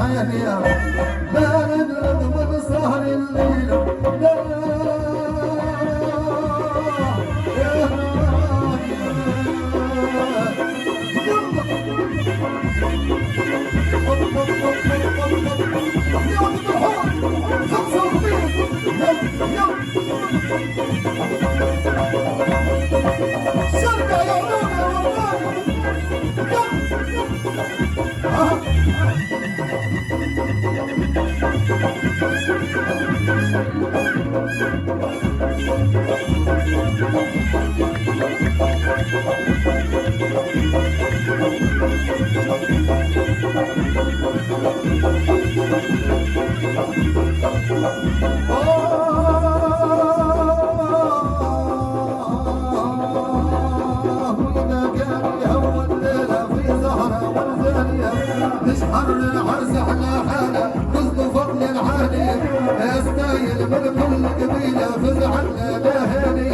عيني لا ندرد من سهر الليل تسحر العرس على حاله قصد فضل العالي استايل من كل قبيله فزعنا لاهالي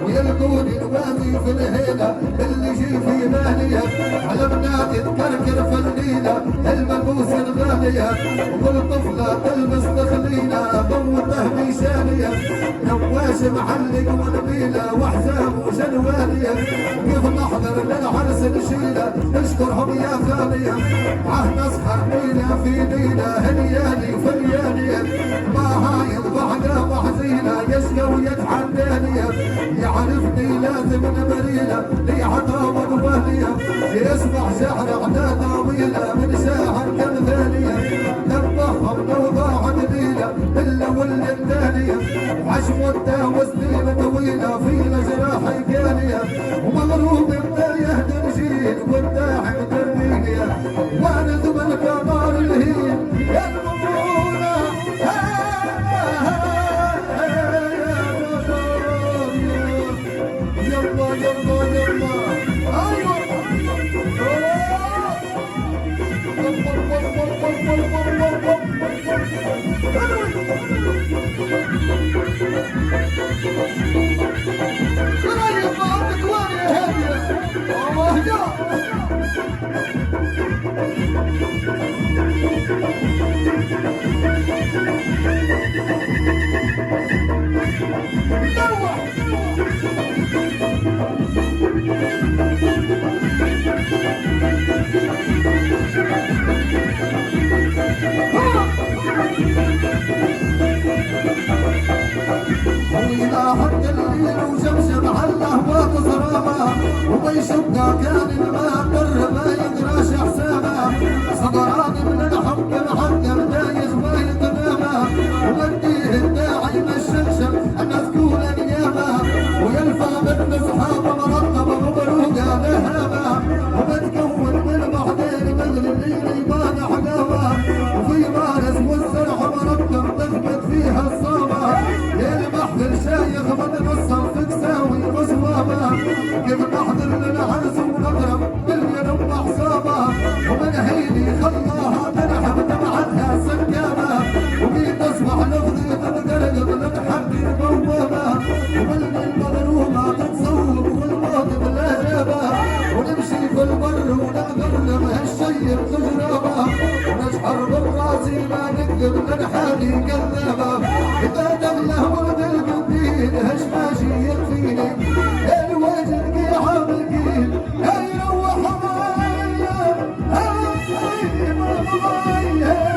ويلقون الوادي في الهيله اللي جي في ماليه على بنات تكركر في الليله الملبوس الغاليه والطفله تلبس تخليله موته بشانيه نواش معلق ونبيله وحزام وجنوانيه كيف نحضر للعرس نشيله نشكرهم يا خاليه عهد نسخر مينا في دينا هنياني فنياني ما هاي الضحكه وحزينه يشقى ويتحداني يعرفني لازم نبريله لي عطاوه وهنيه يسمع شعر اعداد طويله من شاعر كالثانيه نبههم نوضاع جديده الا واللي الثانيه عش مده وسنين طويله في جراح كانيه ومغروب بدايه تنشيد والداعم تربيه وانا زمن كبار الهين يا المطرونه يلا يلا يلا ايوه وبيشقى كان الماء قر ما يدراش حسابه صدراني من الحق محقر دايز ما يتنامه ووديه الداعي بالشمشم الناس تكون نيامه ويلفى من اصحابه مرقبه ومبروقه لهامه وبتكون من بعدين مغرب ليلي ما نحقاوه وفي مارس والزرع مرقب تثبت فيها الصامه المحفل شايخ من الصف تساوي مصوابه كيف نحضر للعرس ونضرب باليد بحسابه ومن هيلي خلاها تنحب تبعتها سكابه ومين تصبح لفظي تتقرقب لنحب بوابه ومن المغرومه تتصوب والموت بالاجابه ونمشي في البر ونتغرب هالشي بتجربه ونشحر بالراسي ما نكذب لنحالي كذابه اذا دغله ولد القنديل هش ماشي يكفيني الواجد كي عامل كيل هاي روح مايا هاي مايا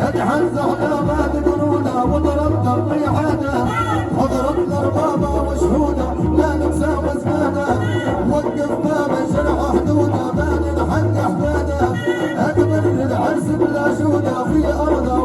اتحزحنا بعد جنونا وضربنا الطيحانة حضرتنا ربابة وشهودة لا ننسى وزمانة وقف باب الجرح حدودة ما ننحق احفادة اكبر العرس بلا جودة في ارضه